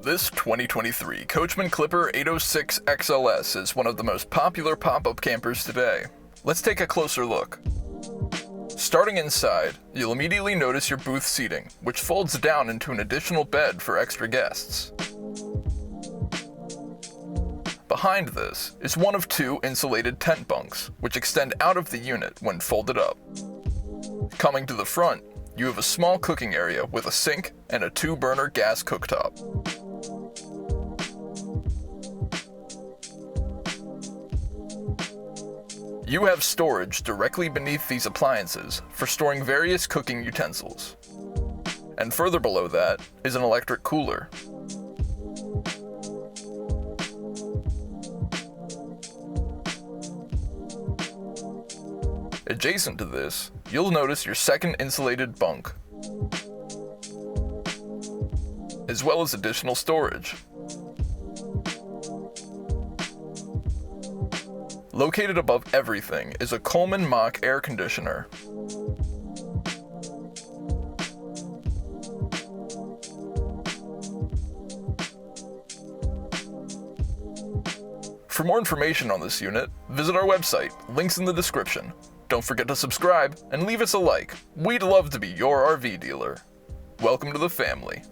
This 2023 Coachmen Clipper 806 XLS is one of the most popular pop-up campers today. Let's take a closer look. Starting inside, you'll immediately notice your booth seating, which folds down into an additional bed for extra guests. Behind this is one of two insulated tent bunks, which extend out of the unit when folded up. Coming to the front, you have a small cooking area with a sink and a 2-burner gas cooktop. You have storage directly beneath these appliances for storing various cooking utensils. And further below that is an electric cooler. Adjacent to this, you'll notice your second insulated bunk, as well as additional storage. Located above everything is a Coleman Mach air conditioner. For more information on this unit, visit our website, links in the description. Don't forget to subscribe and leave us a like. We'd love to be your RV dealer. Welcome to the family.